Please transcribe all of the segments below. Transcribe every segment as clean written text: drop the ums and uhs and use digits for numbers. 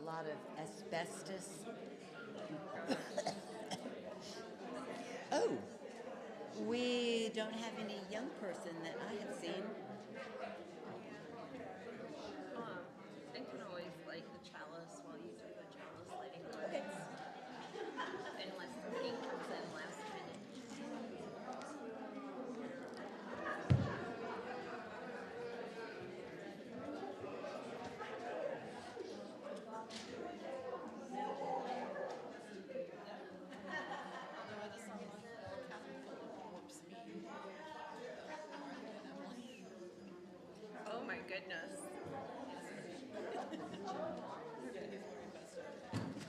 lot of asbestos. Oh, we don't have any young person that I have seen. They can always light the chalice while you do the chalice lighting. Okay. Unless the king comes in last minute. Oh my goodness.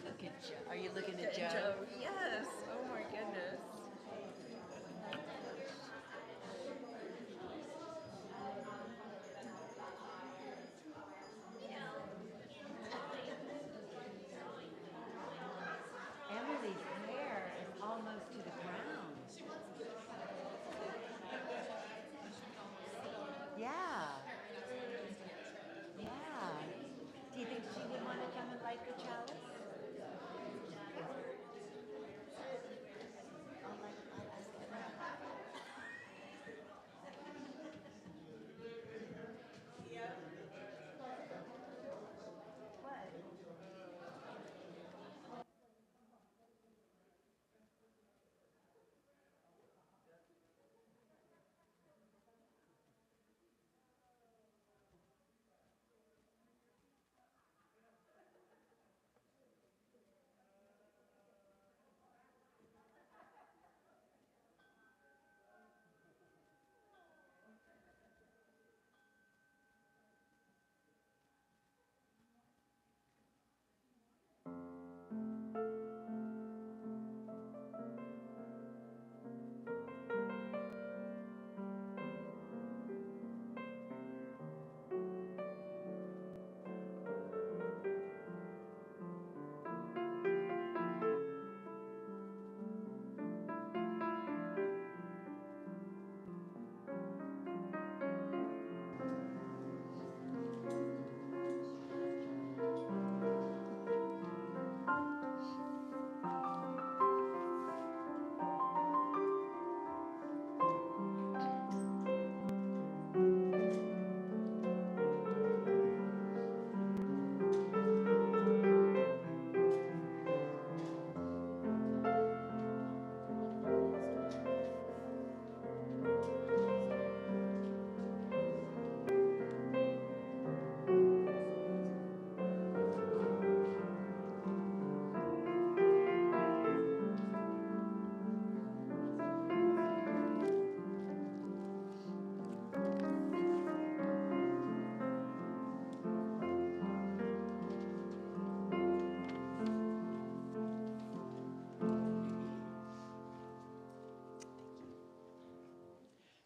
Look at Joe. Are you looking at Joe? Joe, yes. Oh my goodness. Emily's hair is almost to the ground. Yeah. Yeah. Do you think she would want to come and light the chalice?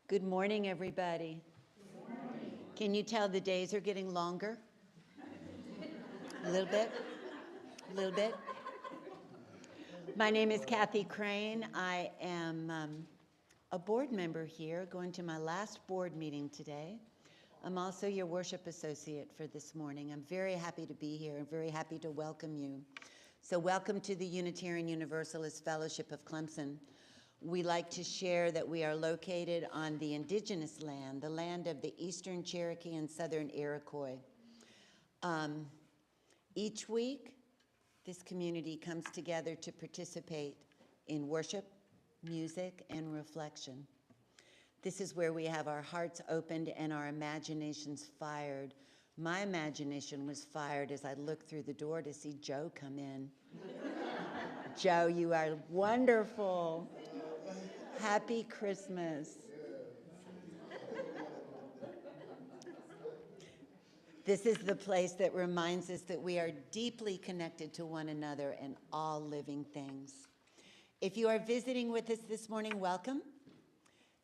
Good morning, everybody. Good morning. Can you tell the days are getting longer? A little bit? A little bit? My name is Kathy Crain. I am a board member here, going to my last board meeting today. I'm also your worship associate for this morning. I'm very happy to be here and very happy to welcome you. So welcome to the Unitarian Universalist Fellowship of Clemson. We like to share that we are located on the indigenous land, the land of the Eastern Cherokee and Southern Iroquois. Each week, this community comes together to participate in worship, music, and reflection. This is where we have our hearts opened and our imaginations fired. My imagination was fired as I looked through the door to see Joe come in. Joe, you are wonderful. Happy Christmas. This is the place that reminds us that we are deeply connected to one another and all living things. If you are visiting with us this morning, welcome.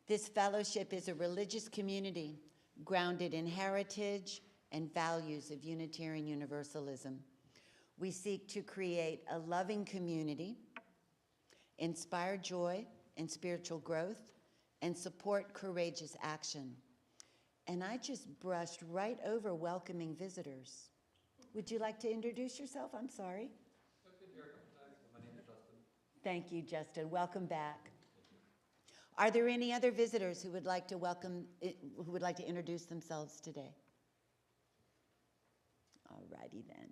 This fellowship is a religious community grounded in heritage and values of Unitarian Universalism. We seek to create a loving community, inspire joy and spiritual growth, and support courageous action. And I just brushed right over welcoming visitors. Would you like to introduce yourself? I'm sorry. I've been here a couple times. My name is Justin. Thank you, Justin. Welcome back. Are there any other visitors who would like to introduce themselves today? All righty then.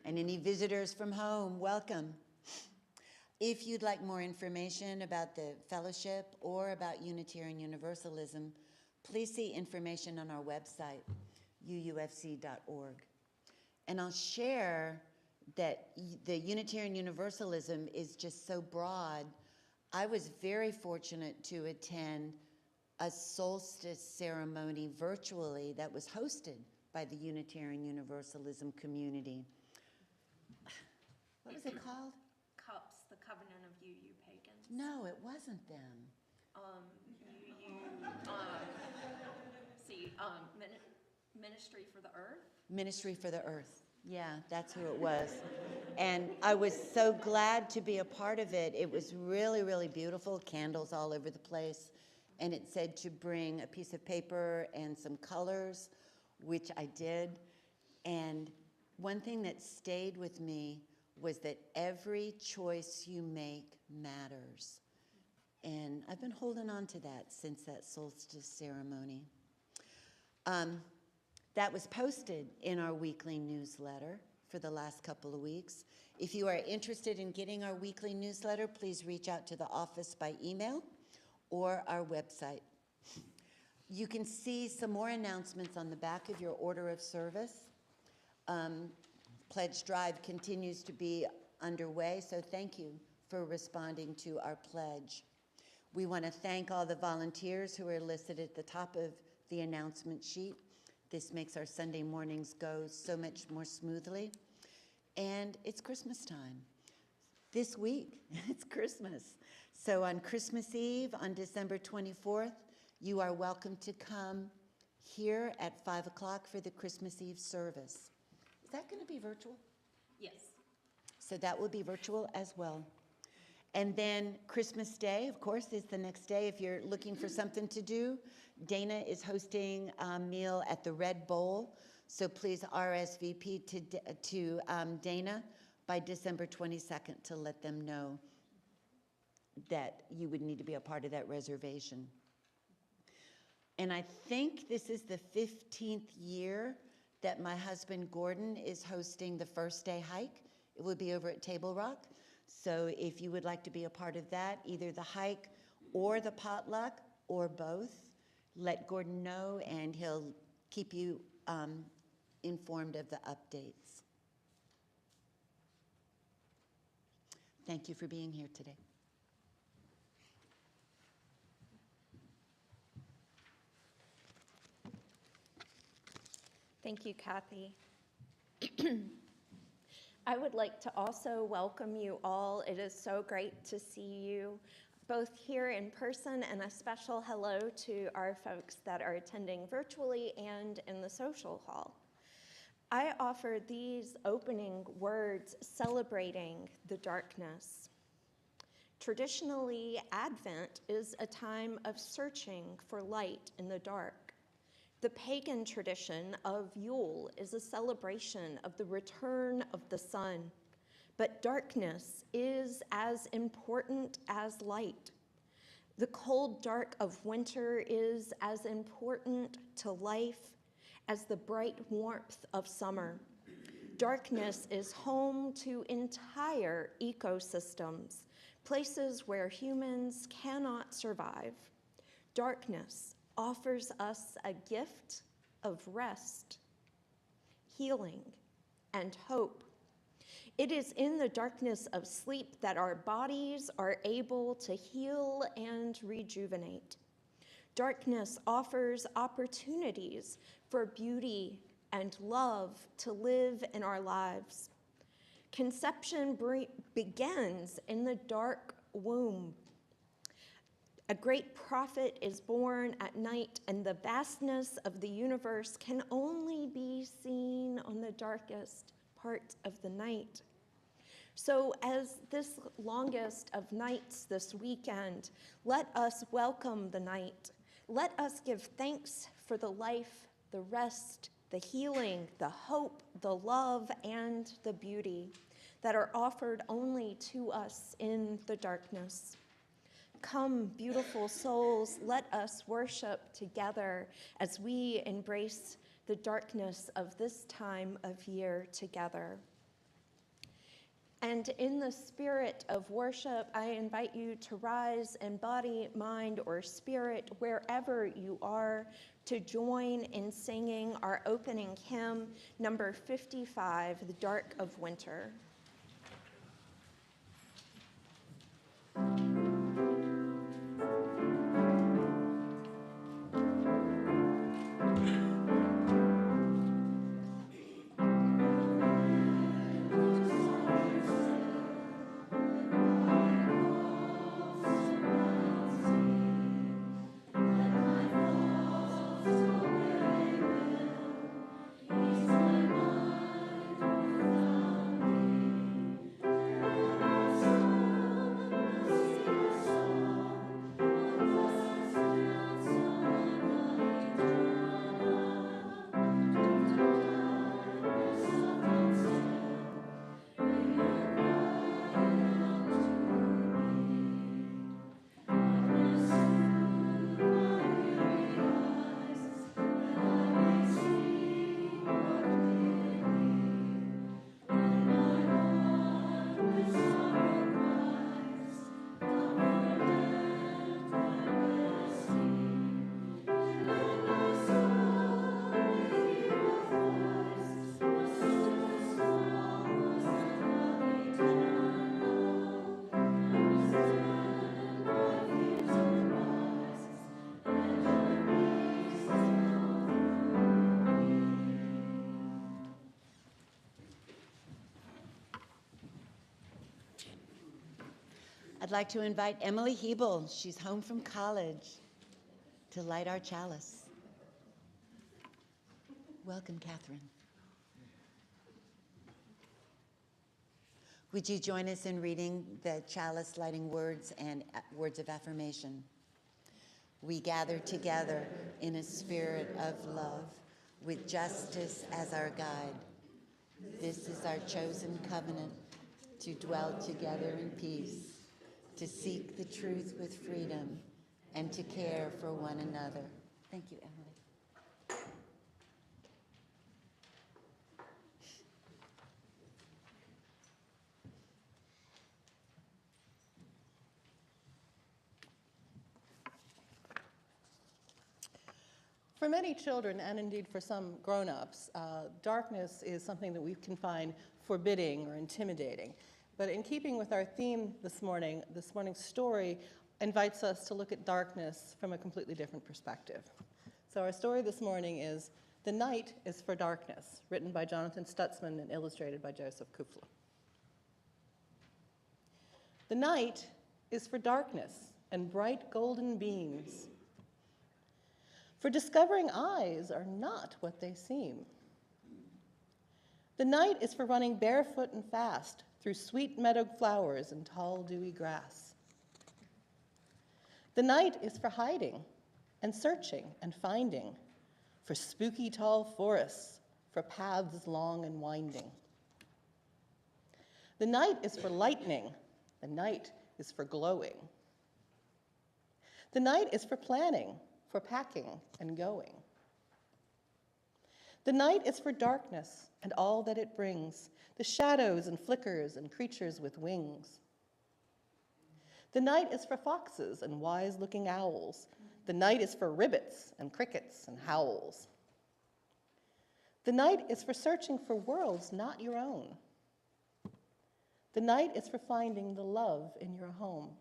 And any visitors from home, welcome. If you'd like more information about the fellowship or about Unitarian Universalism, please see information on our website, uufc.org. And I'll share that the Unitarian Universalism is just so broad. I was very fortunate to attend a solstice ceremony virtually that was hosted by the Unitarian Universalism community. What was it called? Cups, the Covenant of UU Pagans. No, it wasn't them. Ministry for the Earth. Ministry for the Earth. Yeah, that's who it was. And I was so glad to be a part of it. It was really, really beautiful, candles all over the place. And it said to bring a piece of paper and some colors, which I did. And one thing that stayed with me was that every choice you make matters. And I've been holding on to that since that solstice ceremony. That was posted in our weekly newsletter for the last couple of weeks. If you are interested in getting our weekly newsletter, please reach out to the office by email or our website. You can see some more announcements on the back of your order of service. Pledge drive continues to be underway, so thank you for responding to our pledge. We want to thank all the volunteers who are listed at the top of the announcement sheet. This makes our Sunday mornings go so much more smoothly. And it's Christmas time. This week, it's Christmas. So on Christmas Eve, on December 24th, you are welcome to come here at 5 o'clock for the Christmas Eve service. Is that going to be virtual? Yes. So that will be virtual as well. And then Christmas Day, of course, is the next day. If you're looking for something to do, Dana is hosting a meal at the Red Bowl. So please RSVP to Dana by December 22nd to let them know that you would need to be a part of that reservation. And I think this is the 15th year that my husband Gordon is hosting the First Day Hike. It will be over at Table Rock. So if you would like to be a part of that, either the hike or the potluck or both, let Gordon know and he'll keep you informed of the updates. Thank you for being here today. Thank you, Kathy. I would like to also welcome you all. It is so great to see you both here in person, and a special hello to our folks that are attending virtually and in the social hall. I offer these opening words celebrating the darkness. Traditionally, Advent is a time of searching for light in the dark. The pagan tradition of Yule is a celebration of the return of the sun, but darkness is as important as light. The cold dark of winter is as important to life as the bright warmth of summer. Darkness is home to entire ecosystems, places where humans cannot survive. Darkness offers us a gift of rest, healing, and hope. It is in the darkness of sleep that our bodies are able to heal and rejuvenate. Darkness offers opportunities for beauty and love to live in our lives. Conception begins in the dark womb. A great prophet is born at night, and the vastness of the universe can only be seen on the darkest part of the night. So as this longest of nights this weekend, let us welcome the night. Let us give thanks for the life, the rest, the healing, the hope, the love, and the beauty that are offered only to us in the darkness. Come, beautiful souls, let us worship together as we embrace the darkness of this time of year together. And in the spirit of worship, I invite you to rise in body, mind, or spirit, wherever you are, to join in singing our opening hymn, number 55, The Dark of Winter. I'd like to invite Emily Hiebel, she's home from college, to light our chalice. Welcome, Catherine. Would you join us in reading the chalice lighting words and words of affirmation? We gather together in a spirit of love, with justice as our guide. This is our chosen covenant, to dwell together in peace, to seek the truth with freedom, and to care for one another. Thank you, Emily. For many children, and indeed for some grown-ups, darkness is something that we can find forbidding or intimidating. But in keeping with our theme this morning's story invites us to look at darkness from a completely different perspective. So our story this morning is The Night is for Darkness, written by Jonathan Stutzman and illustrated by Joseph Kufla. The night is for darkness and bright golden beams. For discovering eyes are not what they seem. The night is for running barefoot and fast through sweet meadow flowers and tall dewy grass. The night is for hiding and searching and finding, for spooky tall forests, for paths long and winding. The night is for lightning. The night is for glowing. The night is for planning, for packing and going. The night is for darkness and all that it brings, the shadows and flickers and creatures with wings. The night is for foxes and wise-looking owls. The night is for ribbits and crickets and howls. The night is for searching for worlds not your own. The night is for finding the love in your home.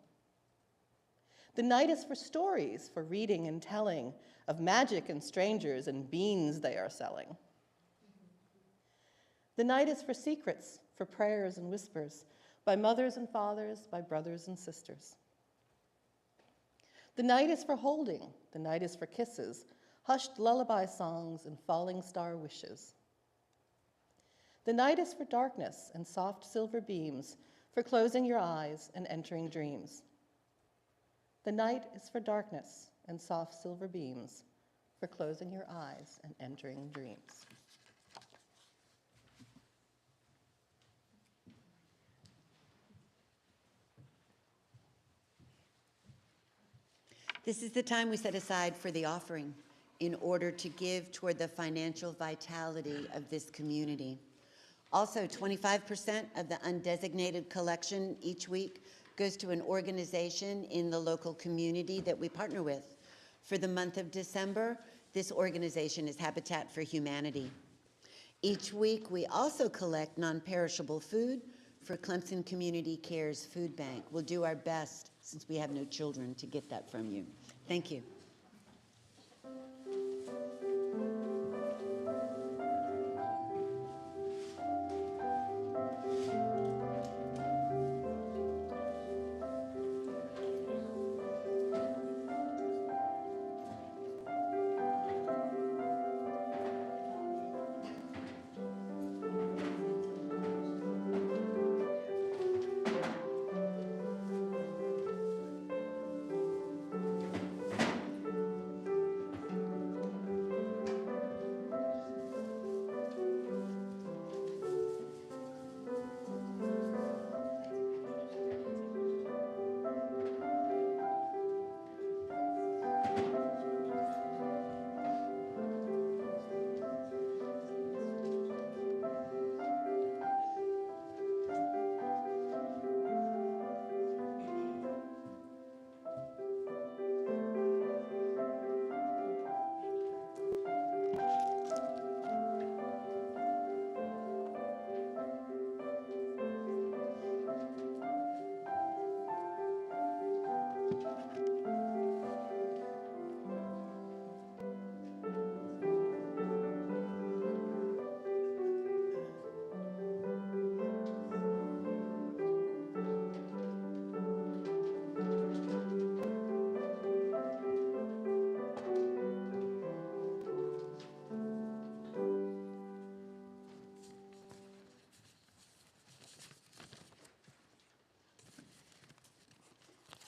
The night is for stories, for reading and telling, of magic and strangers and beans they are selling. The night is for secrets, for prayers and whispers, by mothers and fathers, by brothers and sisters. The night is for holding, the night is for kisses, hushed lullaby songs and falling star wishes. The night is for darkness and soft silver beams, for closing your eyes and entering dreams. The night is for darkness and soft silver beams, for closing your eyes and entering dreams. This is the time we set aside for the offering in order to give toward the financial vitality of this community. Also, 25% of the undesignated collection each week goes to an organization in the local community that we partner with. For the month of December, this organization is Habitat for Humanity. Each week, we also collect non-perishable food for Clemson Community Care's food bank. We'll do our best, since we have no children, to get that from you. Thank you.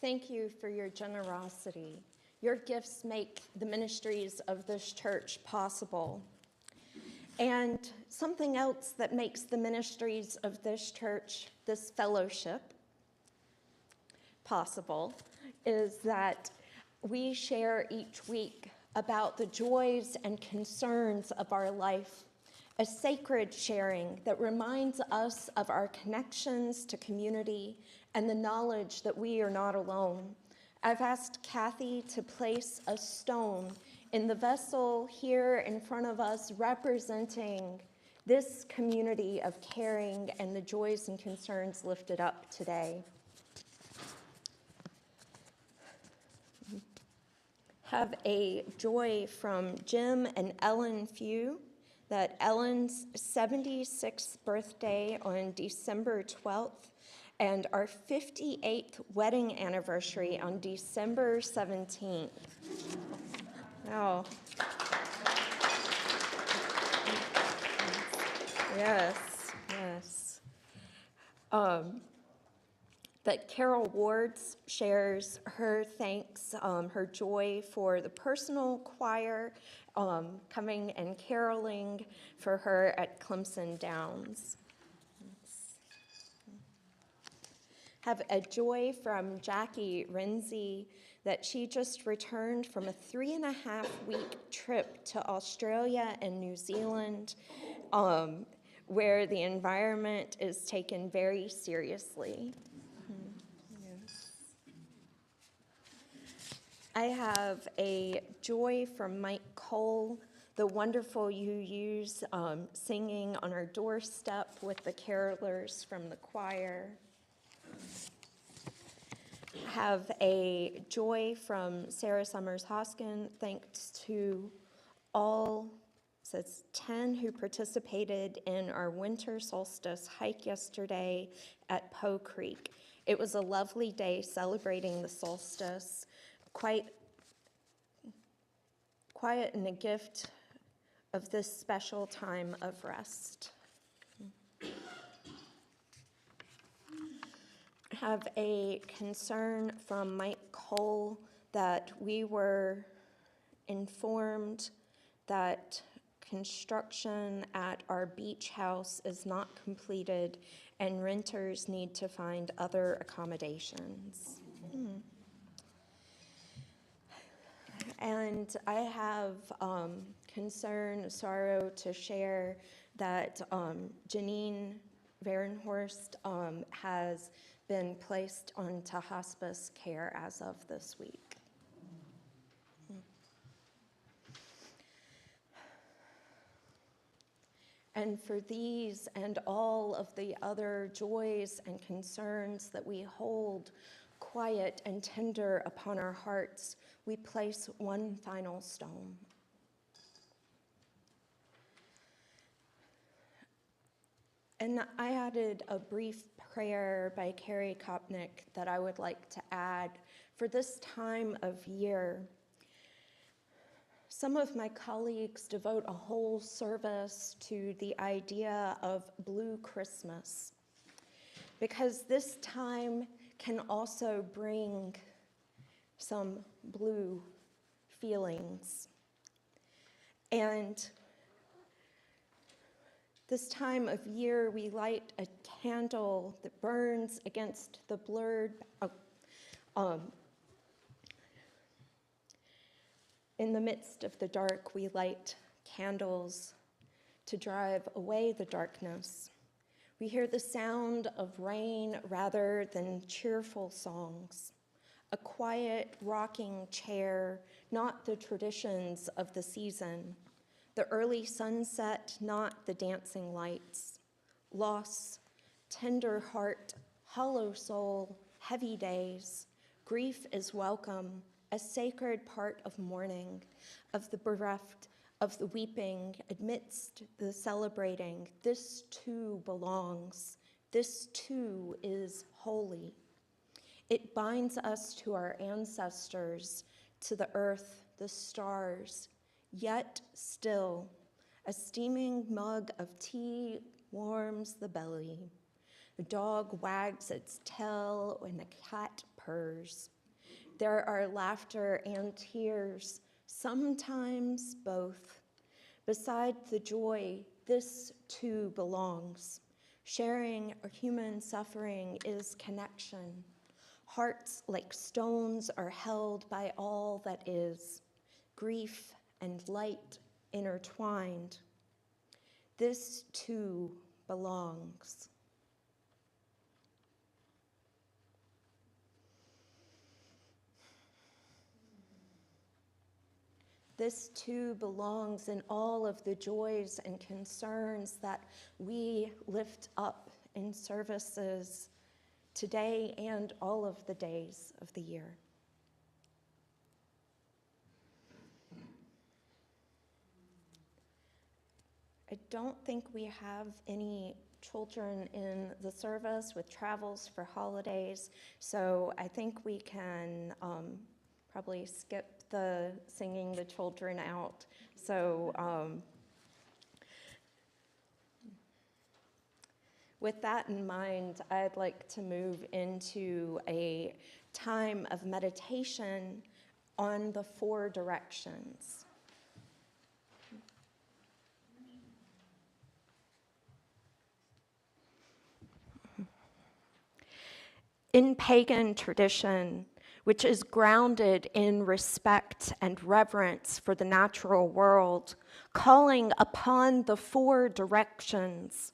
Thank you for your generosity. Your gifts make the ministries of this church possible. And something else that makes the ministries of this church, this fellowship, possible is that we share each week about the joys and concerns of our life, a sacred sharing that reminds us of our connections to community and the knowledge that we are not alone. I've asked Kathy to place a stone in the vessel here in front of us representing this community of caring and the joys and concerns lifted up today. Have a joy from Jim and Ellen Few that Ellen's 76th birthday on December 12th and our 58th wedding anniversary on December 17th. Oh. Yes, yes. That Carol Wards shares her thanks, her joy for the personal choir coming and caroling for her at Clemson Downs. Have a joy from Jackie Renzi that she just returned from a 3.5-week trip to Australia and New Zealand, where the environment is taken very seriously. Yes. I have a joy from Mike Cole, the wonderful UUs singing on our doorstep with the carolers from the choir. Have a joy from Sarah Summers Hoskin, thanks to all, says 10 who participated in our winter solstice hike yesterday at Poe Creek. It was a lovely day celebrating the solstice, quite quiet and a gift of this special time of rest. Have a concern from Mike Cole that we were informed that construction at our beach house is not completed and renters need to find other accommodations. And I have concern, sorrow to share that Janine Varenhorst has been placed onto hospice care as of this week. And for these and all of the other joys and concerns that we hold quiet and tender upon our hearts, we place one final stone. And I added a brief prayer by Carrie Kopnick that I would like to add for this time of year. Some of my colleagues devote a whole service to the idea of Blue Christmas, because this time can also bring some blue feelings. And this time of year, we light a candle that burns against the blurred, in the midst of the dark, we light candles to drive away the darkness. We hear the sound of rain rather than cheerful songs. A quiet rocking chair, not the traditions of the season. The early sunset, not the dancing lights. Loss, tender heart, hollow soul, heavy days. Grief is welcome, a sacred part of mourning, of the bereft, of the weeping, amidst the celebrating. This too belongs. This too is holy. It binds us to our ancestors, to the earth, the stars, yet still, a steaming mug of tea warms the belly. The dog wags its tail when the cat purrs. There are laughter and tears, sometimes both. Beside the joy, this too belongs. Sharing human suffering is connection. Hearts like stones are held by all that is. Grief and light intertwined. This too belongs. This too belongs in all of the joys and concerns that we lift up in services today and all of the days of the year. I don't think we have any children in the service with travels for holidays, so I think we can probably skip the singing the children out. So with that in mind, I'd like to move into a time of meditation on the 4 directions. In pagan tradition, which is grounded in respect and reverence for the natural world, calling upon the 4 directions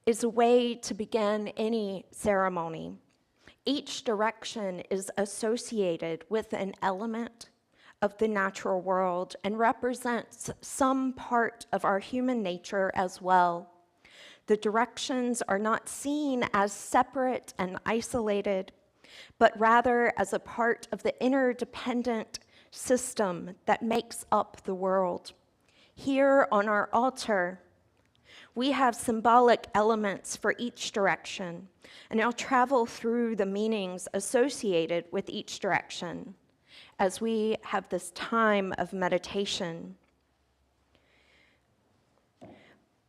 is a way to begin any ceremony. Each direction is associated with an element of the natural world and represents some part of our human nature as well. The directions are not seen as separate and isolated, but rather as a part of the interdependent system that makes up the world. Here on our altar, we have symbolic elements for each direction, and I'll travel through the meanings associated with each direction as we have this time of meditation.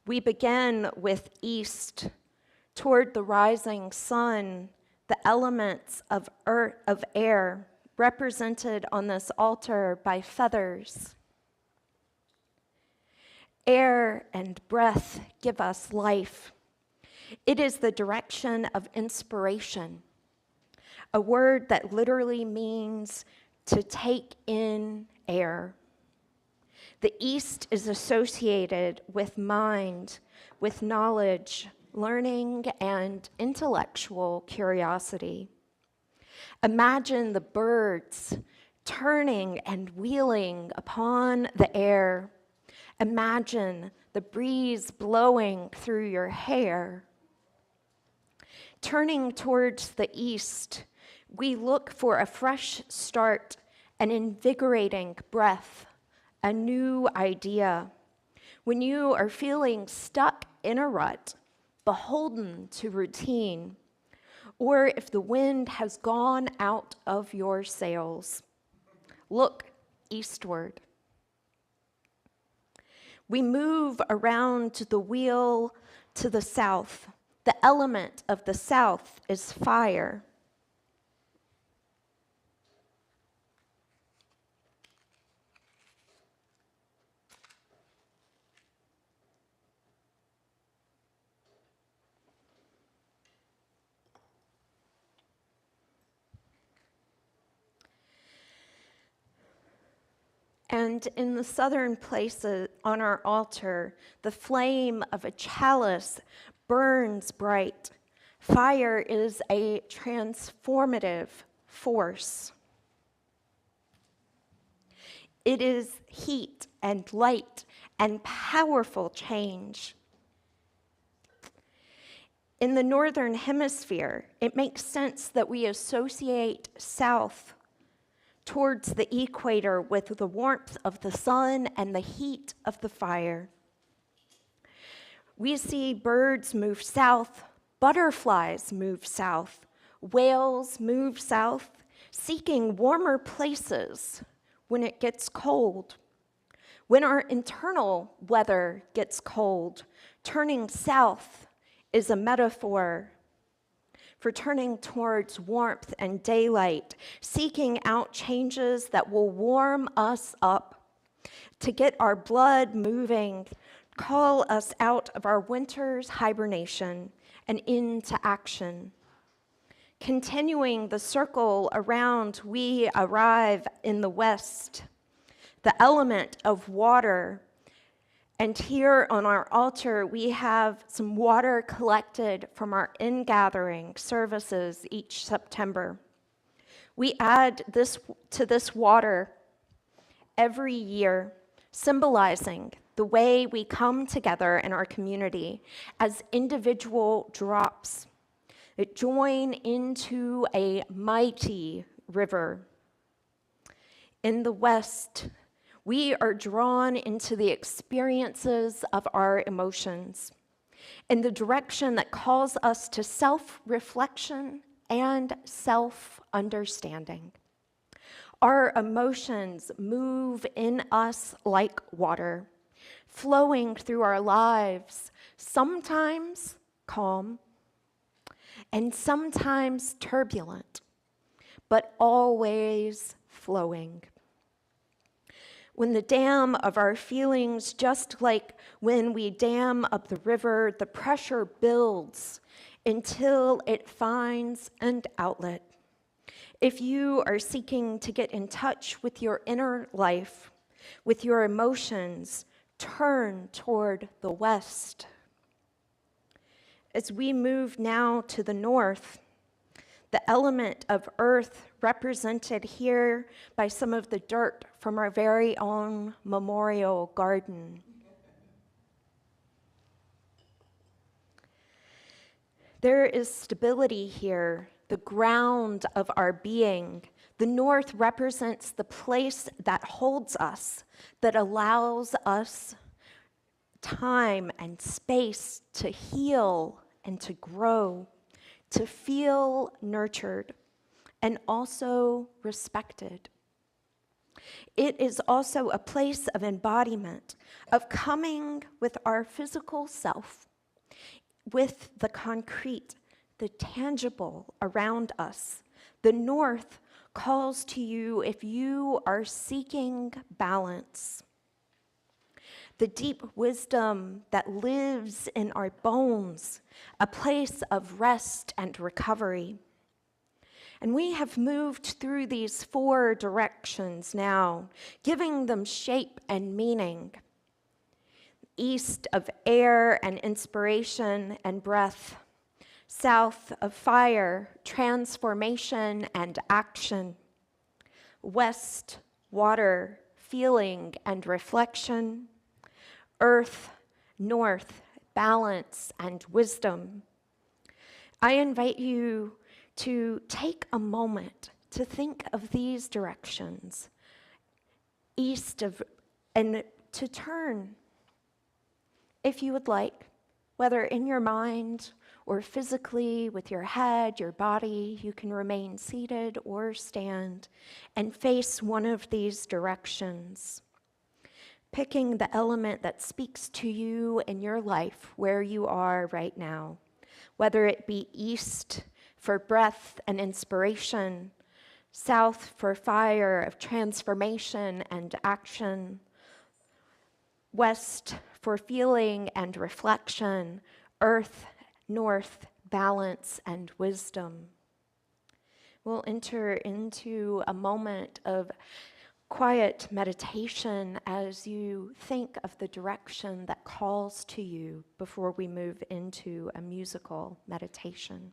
We begin with east, toward the rising sun, the elements of earth, of air, represented on this altar by feathers. Air and breath give us life. It is the direction of inspiration, a word that literally means to take in air. The east is associated with mind, with knowledge, learning, and intellectual curiosity. Imagine the birds turning and wheeling upon the air. Imagine the breeze blowing through your hair. Turning towards the east, we look for a fresh start, an invigorating breath, a new idea. When you are feeling stuck in a rut, beholden to routine, or if the wind has gone out of your sails, look eastward. We move around the wheel to the south. The element of the south is fire. And in the southern places on our altar, the flame of a chalice burns bright. Fire is a transformative force. It is heat and light and powerful change. In the northern hemisphere, it makes sense that we associate south towards the equator with the warmth of the sun and the heat of the fire. We see birds move south, butterflies move south, whales move south, seeking warmer places when it gets cold. When our internal weather gets cold, turning south is a metaphor for turning towards warmth and daylight, seeking out changes that will warm us up, to get our blood moving, call us out of our winter's hibernation and into action. Continuing the circle around, we arrive in the west, the element of water. And here on our altar, we have some water collected from our ingathering services each September. We add this to this water every year, symbolizing the way we come together in our community as individual drops that join into a mighty river. In the west, we are drawn into the experiences of our emotions in the direction that calls us to self-reflection and self-understanding. Our emotions move in us like water, flowing through our lives, sometimes calm and sometimes turbulent, but always flowing. When the dam of our feelings, just like when we dam up the river, the pressure builds until it finds an outlet. If you are seeking to get in touch with your inner life, with your emotions, turn toward the west. As we move now to the north, the element of earth represented here by some of the dirt from our very own memorial garden. There is stability here, the ground of our being. The north represents the place that holds us, that allows us time and space to heal and to grow, to feel nurtured and also respected. It is also a place of embodiment, of coming with our physical self, with the concrete, the tangible around us. The north calls to you if you are seeking balance. The deep wisdom that lives in our bones, a place of rest and recovery. And we have moved through these 4 directions now, giving them shape and meaning. East of air and inspiration and breath. South of fire, transformation and action. West, water, feeling and reflection. Earth, north, balance and wisdom. I invite you to take a moment to think of these directions, east of, and to turn, if you would like, whether in your mind or physically with your head, your body. You can remain seated or stand and face one of these directions, picking the element that speaks to you in your life where you are right now, whether it be east for breath and inspiration, south for fire of transformation and action, west for feeling and reflection, earth, north, balance and wisdom. We'll enter into a moment of quiet meditation as you think of the direction that calls to you before we move into a musical meditation.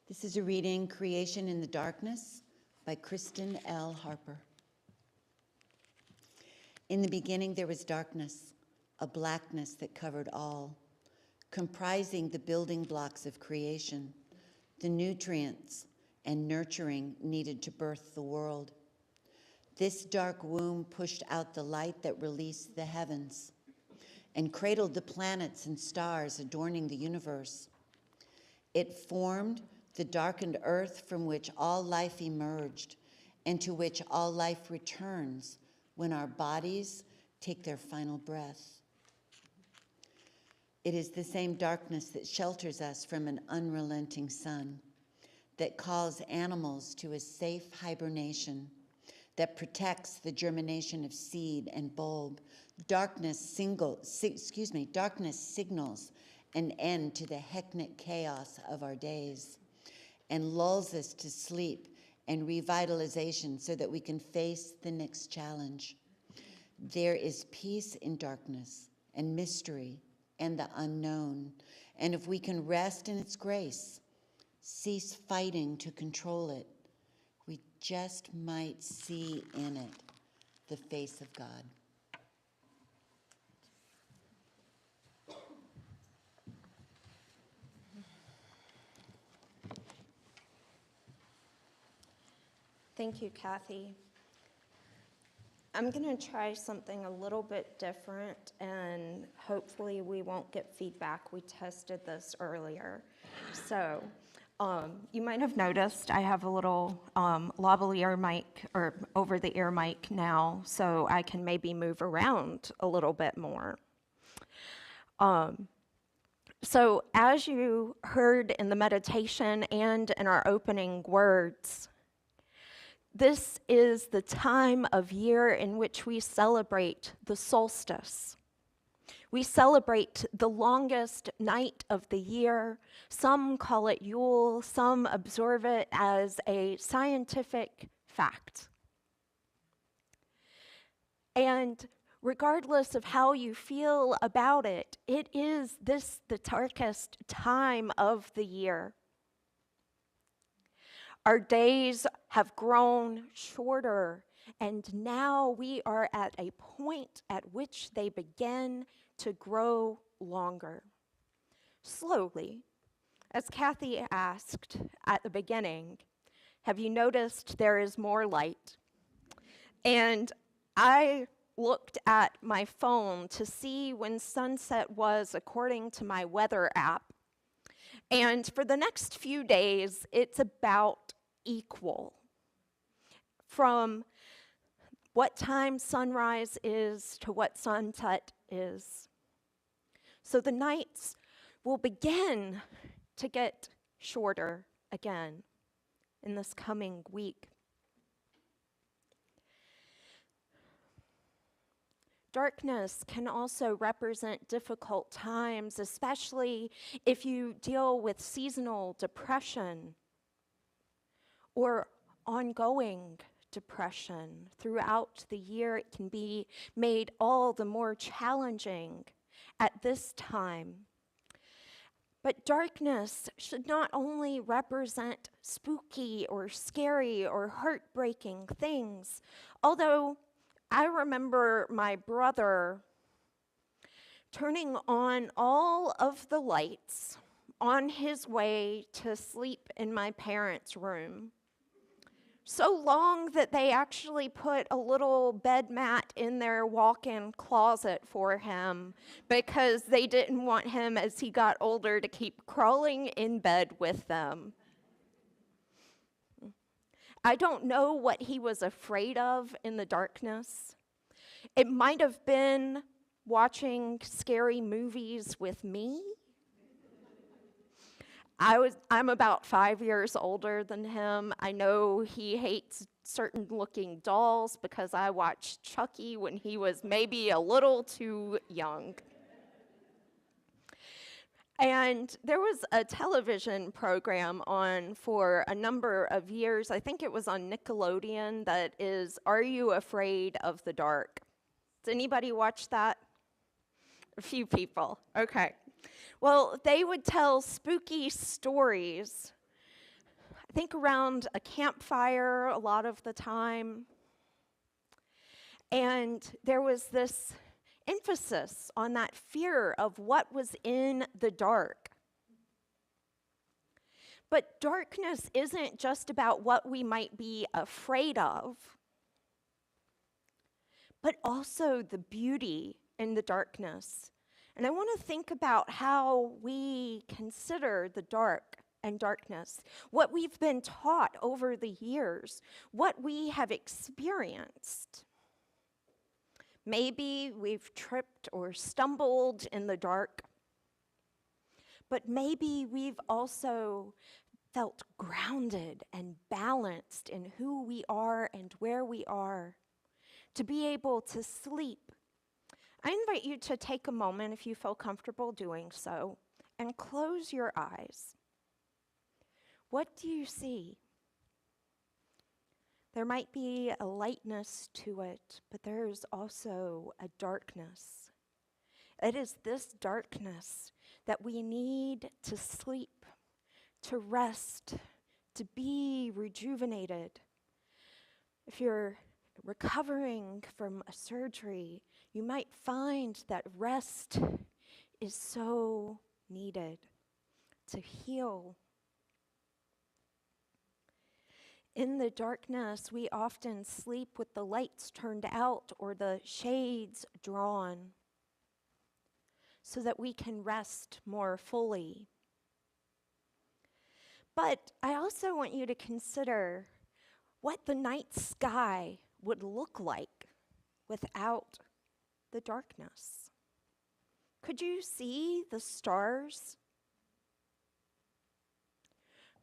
This is a reading, Creation in the Darkness, by Kristen L. Harper. In the beginning there was darkness, a blackness that covered all, comprising the building blocks of creation, the nutrients and nurturing needed to birth the world. This dark womb pushed out the light that released the heavens and cradled the planets and stars adorning the universe. It formed the darkened earth from which all life emerged and to which all life returns when our bodies take their final breath. It is the same darkness that shelters us from an unrelenting sun, that calls animals to a safe hibernation, that protects the germination of seed and bulb. Darkness signals an end to the hectic chaos of our days and lulls us to sleep and revitalization so that we can face the next challenge. There is peace in darkness and mystery and the unknown, and if we can rest in its grace, cease fighting to control it, we just might see in it the face of God. Thank you, Kathy. I'm going to try something a little bit different, and hopefully we won't get feedback. We tested this earlier. So you might have noticed I have a little lavalier mic, or over-the-ear mic now, so I can maybe move around a little bit more. So as you heard in the meditation and in our opening words, this is the time of year in which we celebrate the solstice. We celebrate the longest night of the year. Some call it Yule, some observe it as a scientific fact. And regardless of how you feel about it, it is this the darkest time of the year. Our days have grown shorter, and now we are at a point at which they begin to grow longer. Slowly, as Kathy asked at the beginning, have you noticed there is more light? And I looked at my phone to see when sunset was according to my weather app. And for the next few days, it's about equal from what time sunrise is to what sunset is. So the nights will begin to get shorter again in this coming week. Darkness can also represent difficult times, especially if you deal with seasonal depression or ongoing depression. Throughout the year, it can be made all the more challenging at this time. But darkness should not only represent spooky or scary or heartbreaking things, although I remember my brother turning on all of the lights on his way to sleep in my parents' room. So long that they actually put a little bed mat in their walk-in closet for him because they didn't want him, as he got older, to keep crawling in bed with them. I don't know what he was afraid of in the darkness. It might have been watching scary movies with me. I'm about 5 years older than him. I know he hates certain looking dolls because I watched Chucky when he was maybe a little too young. And there was a television program on for a number of years. I think it was on Nickelodeon, that is, Are You Afraid of the Dark? Does anybody watch that? A few people. Okay. Well, they would tell spooky stories, I think around a campfire a lot of the time. And there was this emphasis on that fear of what was in the dark. But darkness isn't just about what we might be afraid of, but also the beauty in the darkness. And I want to think about how we consider the dark and darkness, what we've been taught over the years, what we have experienced. Maybe we've tripped or stumbled in the dark, but maybe we've also felt grounded and balanced in who we are and where we are, to be able to sleep. I invite you to take a moment, if you feel comfortable doing so, and close your eyes. What do you see? There might be a lightness to it, but there's also a darkness. It is this darkness that we need to sleep, to rest, to be rejuvenated. If you're recovering from a surgery, you might find that rest is so needed to heal. In the darkness, we often sleep with the lights turned out or the shades drawn so that we can rest more fully. But I also want you to consider what the night sky would look like without the darkness. Could you see the stars?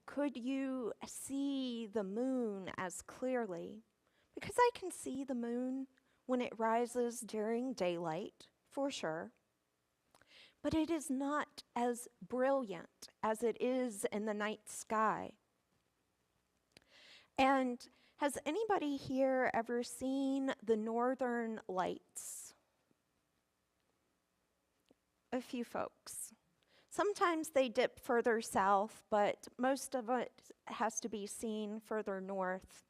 Could you see the moon as clearly? Because I can see the moon when it rises during daylight, for sure. But it is not as brilliant as it is in the night sky. And has anybody here ever seen the northern lights? A few folks. Sometimes they dip further south, but most of it has to be seen further north.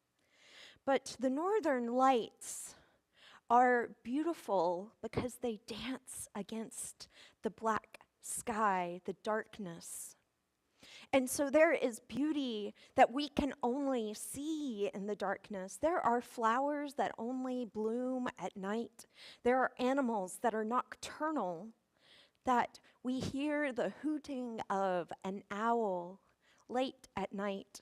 But the northern lights are beautiful because they dance against the black sky, the darkness. And so there is beauty that we can only see in the darkness. There are flowers that only bloom at night. There are animals that are nocturnal, that we hear the hooting of an owl late at night.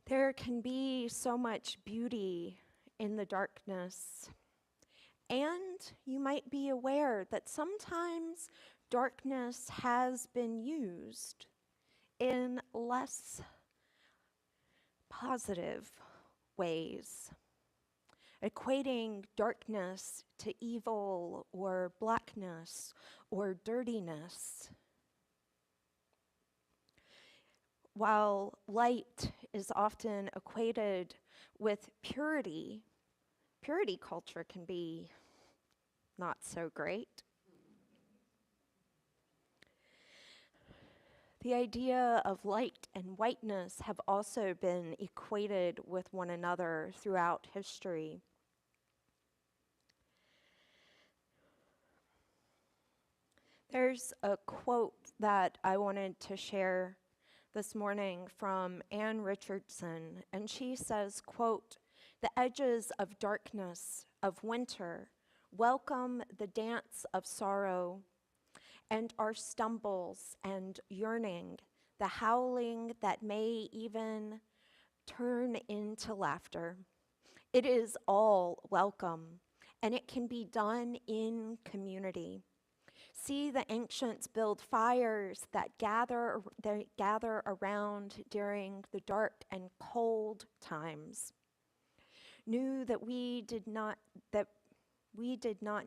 There can be so much beauty in the darkness. And you might be aware that sometimes darkness has been used in less positive ways, equating darkness to evil or blackness or dirtiness. While light is often equated with purity, purity culture can be not so great. The idea of light and whiteness have also been equated with one another throughout history. There's a quote that I wanted to share this morning from Anne Richardson, and she says, quote, "The edges of darkness, of winter, welcome the dance of sorrow, and our stumbles and yearning, the howling that may even turn into laughter. It is all welcome, and it can be done in community. See the ancients build fires that gather around during the dark and cold times. Knew that we did not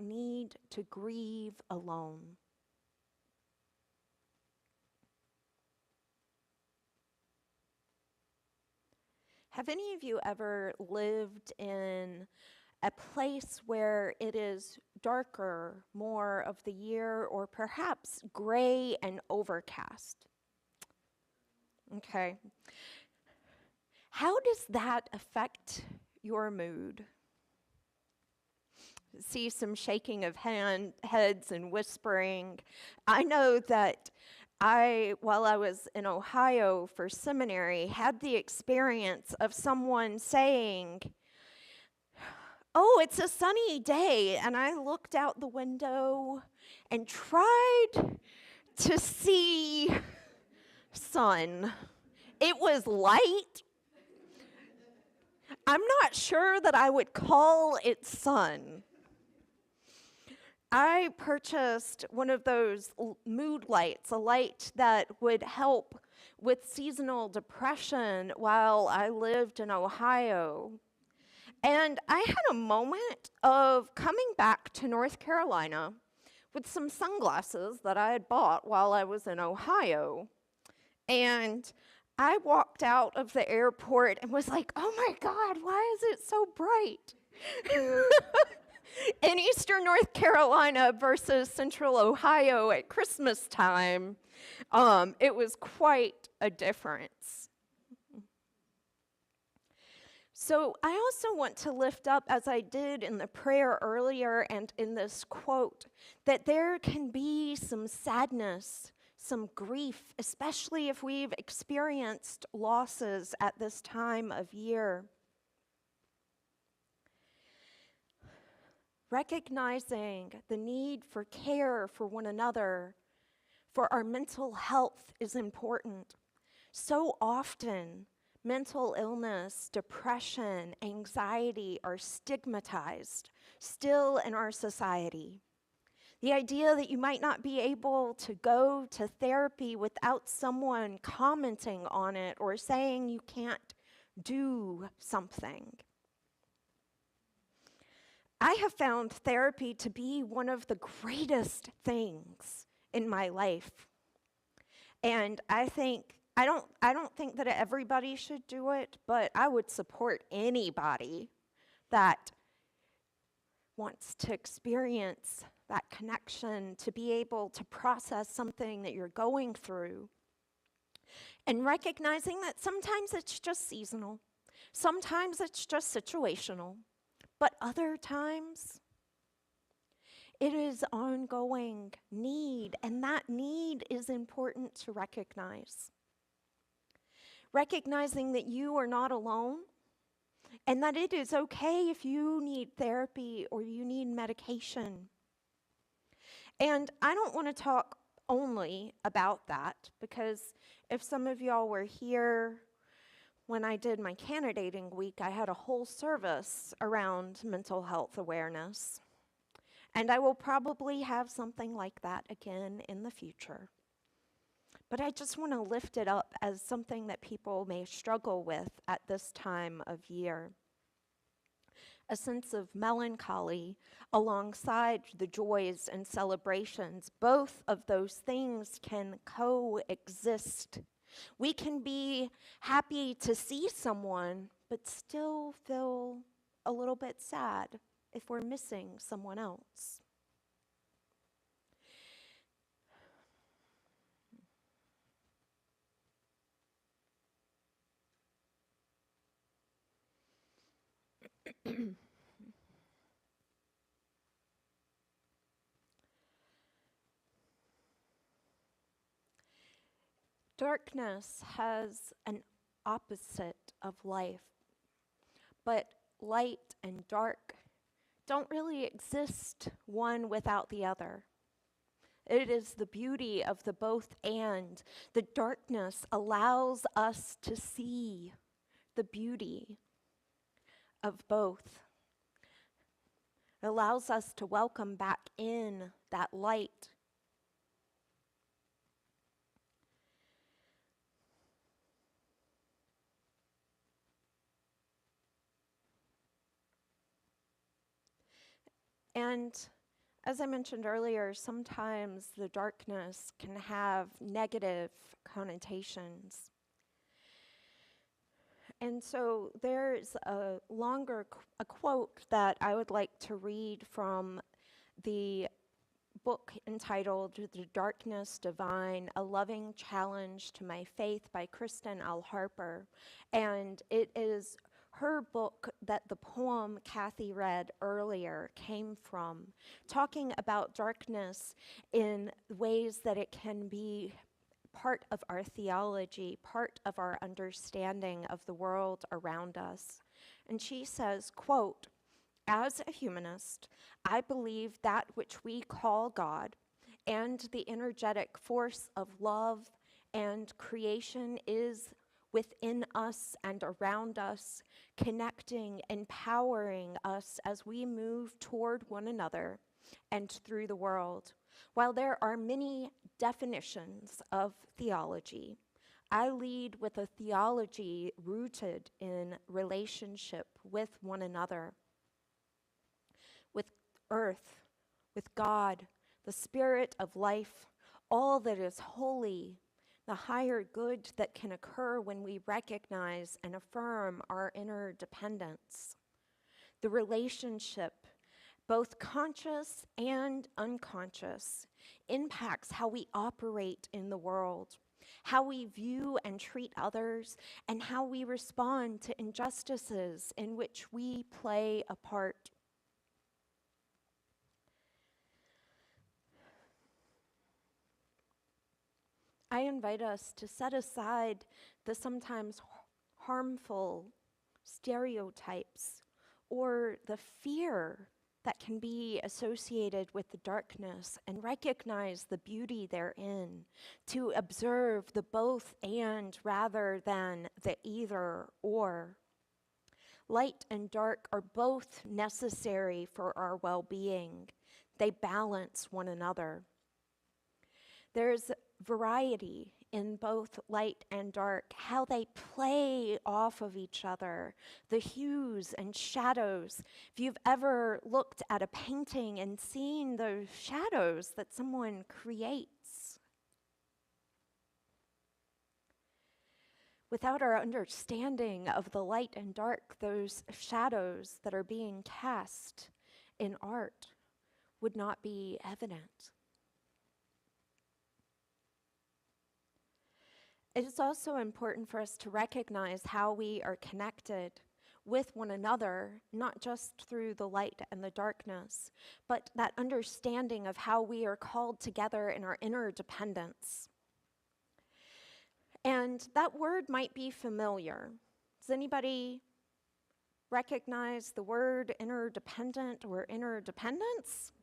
need to grieve alone." Have any of you ever lived in a place where it is darker more of the year, or perhaps gray and overcast? Okay. How does that affect your mood? See some shaking of heads and whispering. I know that while I was in Ohio for seminary, had the experience of someone saying, "Oh, it's a sunny day," and I looked out the window and tried to see sun. It was light. I'm not sure that I would call it sun. I purchased one of those mood lights, a light that would help with seasonal depression while I lived in Ohio. And I had a moment of coming back to North Carolina with some sunglasses that I had bought while I was in Ohio. And I walked out of the airport and was like, "Oh my God, why is it so bright?" In eastern North Carolina versus central Ohio at Christmas time, it was quite a difference. So I also want to lift up, as I did in the prayer earlier and in this quote, that there can be some sadness, some grief, especially if we've experienced losses at this time of year. Recognizing the need for care for one another, for our mental health is important. So often, mental illness, depression, anxiety are stigmatized still in our society. The idea that you might not be able to go to therapy without someone commenting on it or saying you can't do something. I have found therapy to be one of the greatest things in my life. And I don't think that everybody should do it, but I would support anybody that wants to experience that connection, to be able to process something that you're going through. And recognizing that sometimes it's just seasonal, sometimes it's just situational, but other times it is ongoing need, and that need is important to recognize. Recognizing that you are not alone, and that it is okay if you need therapy or you need medication. And I don't want to talk only about that, because if some of y'all were here when I did my candidating week, I had a whole service around mental health awareness. And I will probably have something like that again in the future. But I just want to lift it up as something that people may struggle with at this time of year. A sense of melancholy alongside the joys and celebrations. Both of those things can coexist. We can be happy to see someone, but still feel a little bit sad if we're missing someone else. Darkness has an opposite of life, but light and dark don't really exist one without the other. It is the beauty of the both and. The darkness allows us to see the beauty of both. It allows us to welcome back in that light. And as I mentioned earlier, sometimes the darkness can have negative connotations. And so there's a quote that I would like to read from the book entitled The Darkness Divine, A Loving Challenge to My Faith by Kristen L. Harper. And it is her book that the poem Kathy read earlier came from, talking about darkness in ways that it can be part of our theology, part of our understanding of the world around us. And she says, quote, "As a humanist, I believe that which we call God and the energetic force of love and creation is within us and around us, connecting, empowering us as we move toward one another and through the world. While there are many definitions of theology, I lead with a theology rooted in relationship with one another, with earth, with God, the spirit of life, all that is holy, the higher good that can occur when we recognize and affirm our interdependence. The relationship, both conscious and unconscious, impacts how we operate in the world, how we view and treat others, and how we respond to injustices in which we play a part. I invite us to set aside the sometimes harmful stereotypes or the fear that can be associated with the darkness and recognize the beauty therein, to observe the both and rather than the either or. Light and dark are both necessary for our well-being. They balance one another. There's variety in both light and dark, how they play off of each other, the hues and shadows. If you've ever looked at a painting and seen those shadows that someone creates, without our understanding of the light and dark, those shadows that are being cast in art would not be evident. It is also important for us to recognize how we are connected with one another, not just through the light and the darkness, but that understanding of how we are called together in our interdependence. And that word might be familiar. Does anybody recognize the word interdependent or interdependence?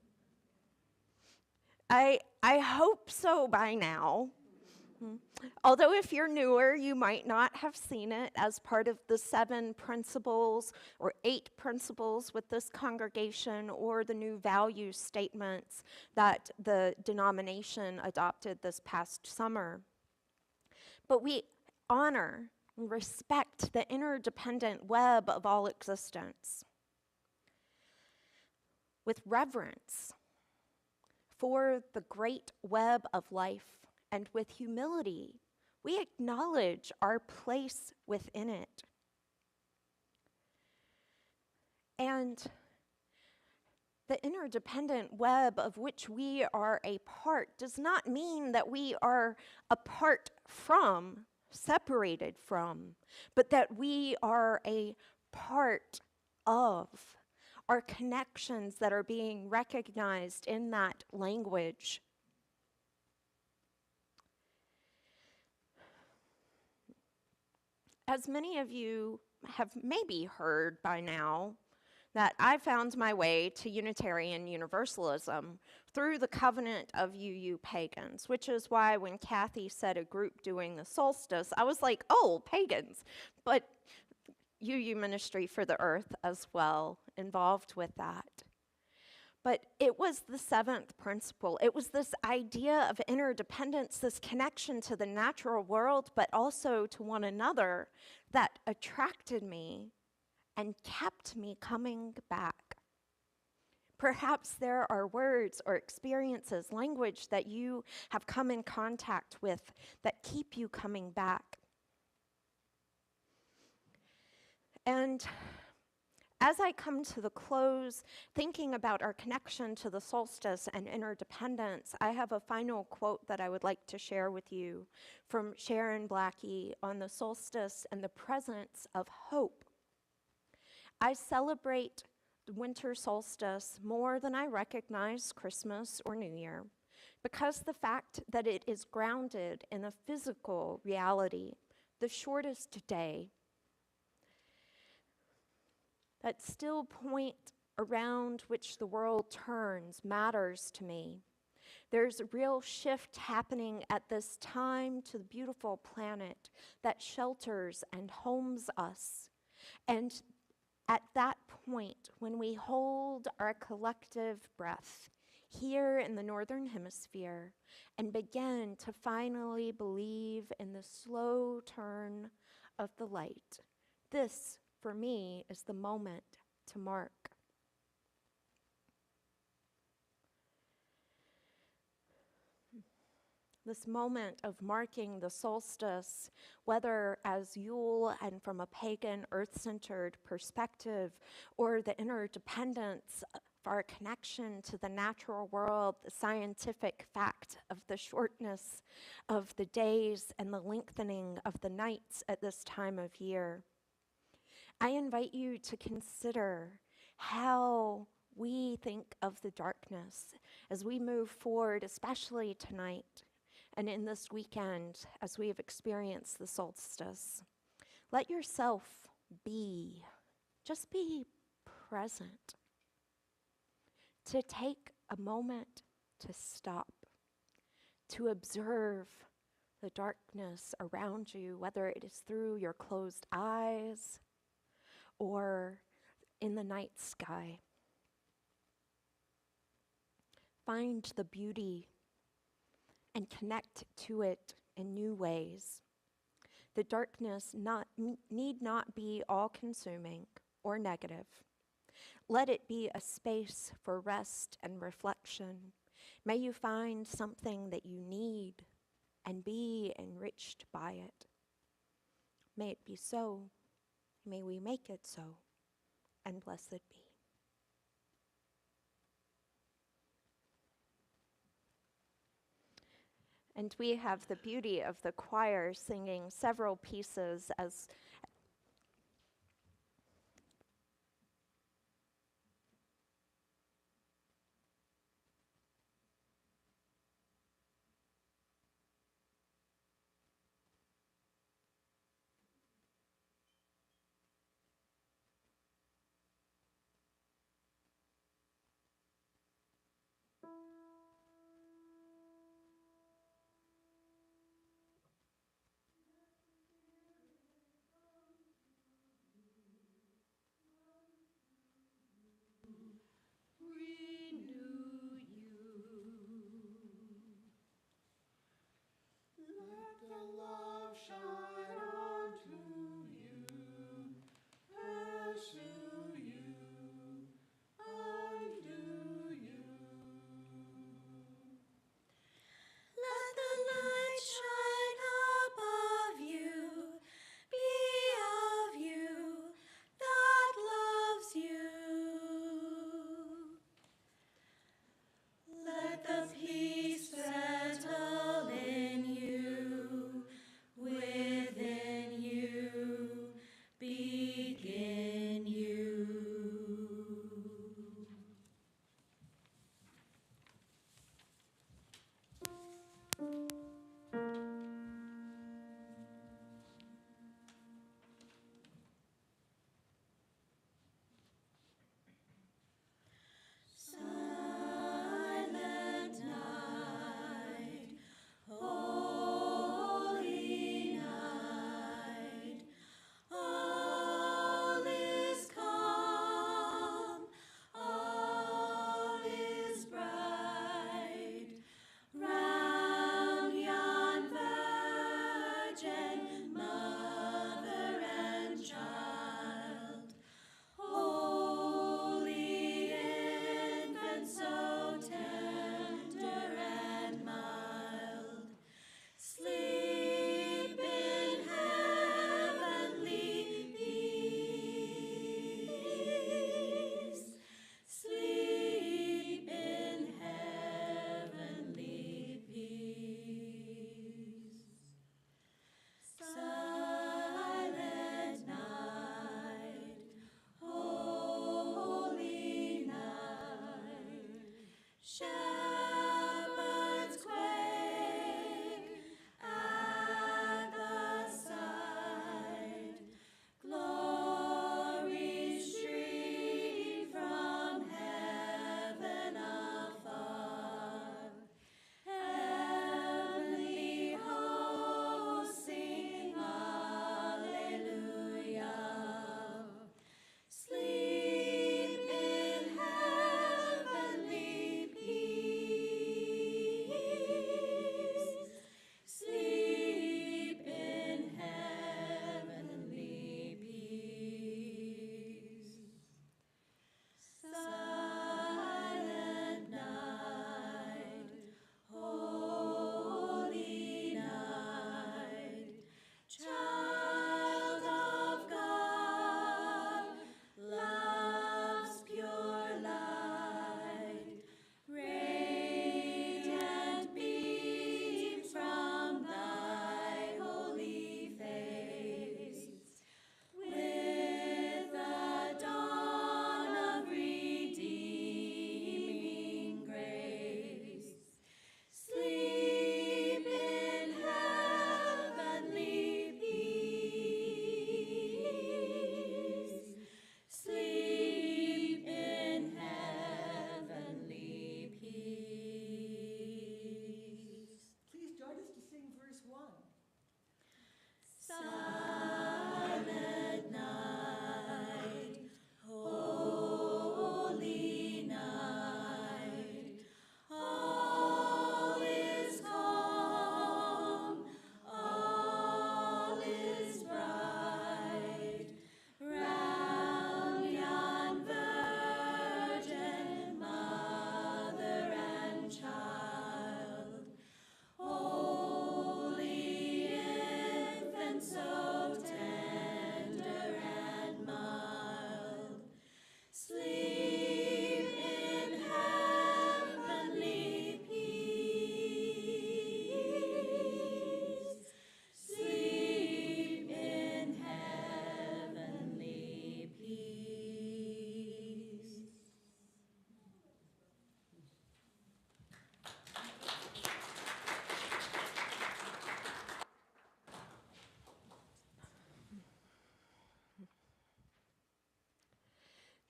I hope so by now. Although if you're newer, you might not have seen it as part of the 7 principles or 8 principles with this congregation or the new value statements that the denomination adopted this past summer. But we honor and respect the interdependent web of all existence with reverence for the great web of life. And with humility, we acknowledge our place within it. And the interdependent web of which we are a part does not mean that we are apart from, separated from, but that we are a part of. Our connections that are being recognized in that language. As many of you have maybe heard by now, that I found my way to Unitarian Universalism through the covenant of UU pagans, which is why when Kathy said a group doing the solstice, I was like, oh, pagans, but UU Ministry for the Earth as well involved with that. But it was the 7th principle. It was this idea of interdependence, this connection to the natural world, but also to one another that attracted me and kept me coming back. Perhaps there are words or experiences, language that you have come in contact with that keep you coming back. And as I come to the close, thinking about our connection to the solstice and interdependence, I have a final quote that I would like to share with you from Sharon Blackie on the solstice and the presence of hope. I celebrate the winter solstice more than I recognize Christmas or New Year, because the fact that it is grounded in a physical reality, the shortest day, that still point around which the world turns matters to me. There's a real shift happening at this time to the beautiful planet that shelters and homes us. And at that point, when we hold our collective breath here in the Northern Hemisphere and begin to finally believe in the slow turn of the light, this for me is the moment to mark. This moment of marking the solstice, whether as Yule and from a pagan earth-centered perspective, or the interdependence of our connection to the natural world, the scientific fact of the shortness of the days and the lengthening of the nights at this time of year. I invite you to consider how we think of the darkness as we move forward, especially tonight, And in this weekend, as we have experienced the solstice, let yourself be, just be present. To take a moment to stop, to observe the darkness around you, whether it is through your closed eyes or in the night sky. Find the beauty and connect to it in new ways. The darkness need not be all-consuming or negative. Let it be a space for rest and reflection. May you find something that you need and be enriched by it. May it be so. May we make it so. And blessed be. And we have the beauty of the choir singing several pieces as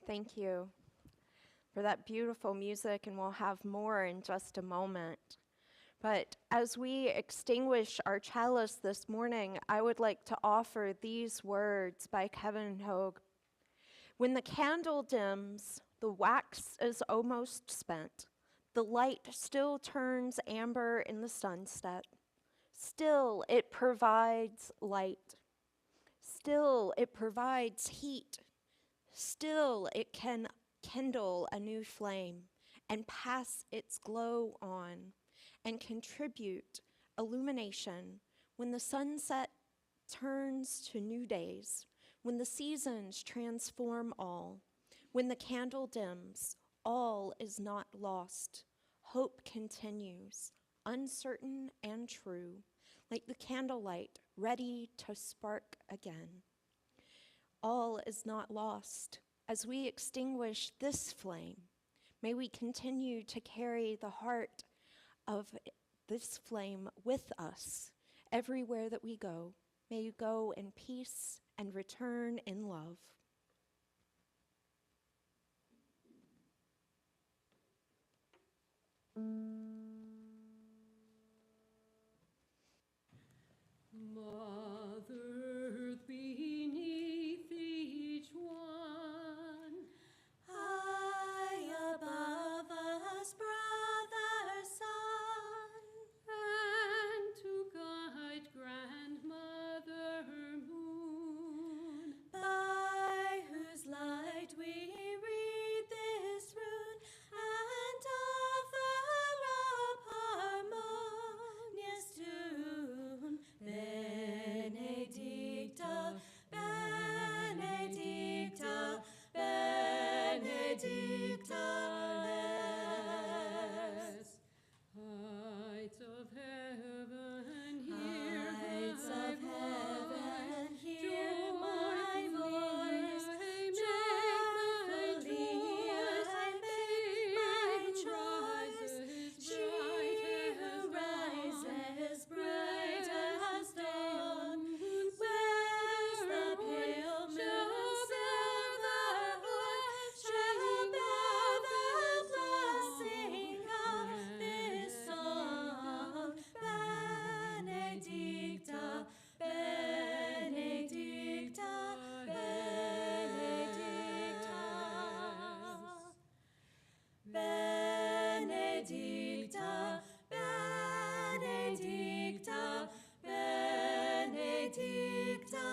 Thank you for that beautiful music, and we'll have more in just a moment. But as we extinguish our chalice this morning, I would like to offer these words by Kevin Hogue. When the candle dims, the wax is almost spent. The light still turns amber in the sunset. Still, it provides light. Still, it provides heat. Still, it can kindle a new flame and pass its glow on and contribute illumination when the sunset turns to new days, when the seasons transform all, when the candle dims, all is not lost. Hope continues, uncertain and true, like the candlelight ready to spark again. All is not lost. As we extinguish this flame, may we continue to carry the heart of this flame with us everywhere that we go. May you go in peace and return in love. Mother beneath each one, high above us, brother sun, and to guide grandmother moon, by whose light we read this rune and offer up harmonious tune. Benedicta, benedicta, benedicta les. Heights of heaven, hear Heights my of heaven, voice. hear my voice. Joyfully I make my choice. She who rises bright as dawn, wears the pale moon's silverhood, shall bear the blessing of this song. Benedicta, benedicta, benedicta. Benedicta, benedicta, benedicta